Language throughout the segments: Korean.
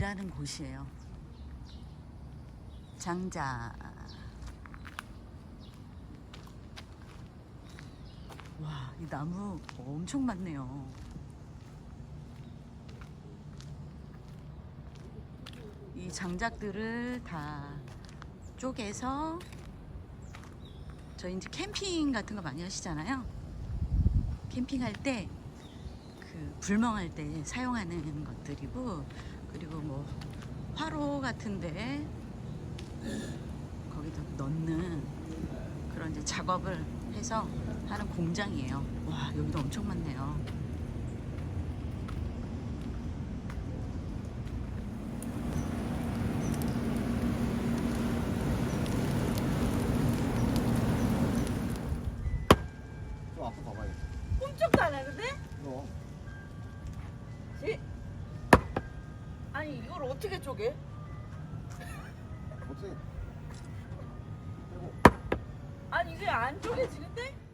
일하는 곳이에요. 장작. 와, 이 나무 엄청 많네요. 이 장작들을 다 쪼개서 저희 이제 캠핑 같은 거 많이 하시잖아요. 캠핑할 때 그 불멍할 때 사용하는 것들이고, 그리고 뭐 화로 같은데 거기다 넣는 그런 이제 작업을 해서 하는 공장이에요. 와, 여기도 엄청 많네요. 좀 앞으로 가봐야겠다. 꼼짝도 안 하는데? 너. 아니 이걸 어떻게 쪼개? 어떻게? 빼고. 아니 이게 안 쪼개지는데?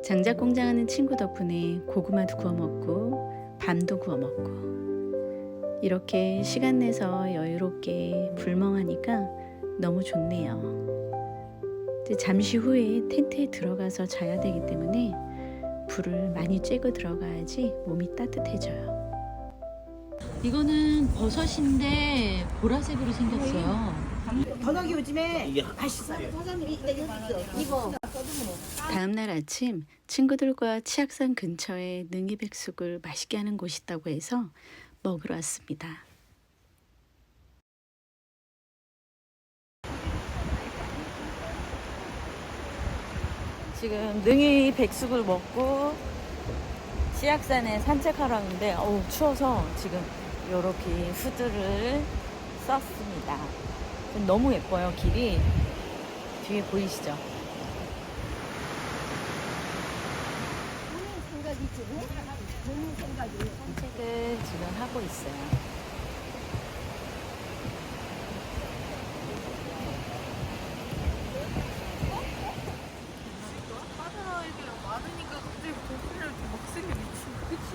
장작 공장하는 친구 덕분에 고구마도 구워 먹고 밤도 구워 먹고 이렇게 시간 내서 여유롭게 불멍하니까 너무 좋네요. 이제 잠시 후에 텐트에 들어가서 자야 되기 때문에 불을 많이 쬐고 들어가야지 몸이 따뜻해져요. 이거는 버섯인데 보라색으로 생겼어요. 버섯이 요즘에 맛있어요. 이거 다음날 아침 친구들과 치악산 근처에 능이백숙을 맛있게 하는 곳이 있다고 해서 먹으러 왔습니다. 지금 능이 백숙을 먹고 치악산에 산책하러 왔는데 추워서 지금 이렇게 후드를 썼습니다. 너무 예뻐요. 길이 뒤에 보이시죠? 산책을 지금 하고 있어요. 많으니까 갑자기 고기를 막 생겨 미친. 그치?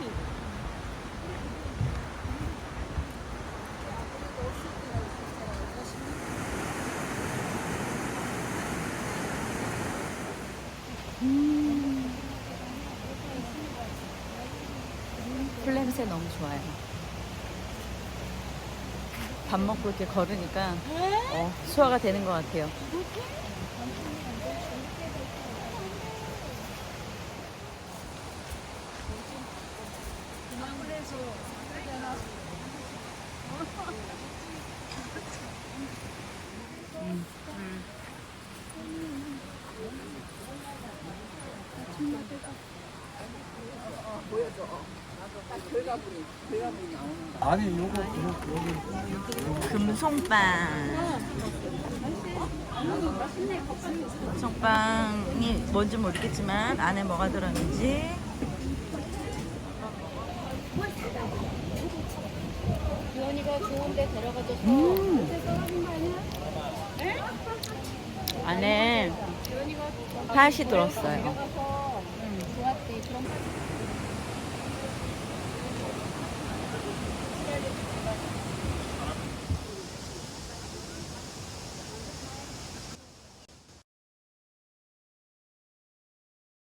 풀 냄새 너무 좋아요. 밥 먹고 이렇게 걸으니까 소화가 되는 것 같아요. 아니 요거 여기. 금송빵. 금송빵이 뭔지 모르겠지만 안에 뭐가 들었는지. 주원이가 좋은데 데려가줘서 안에 팥이 들었어요.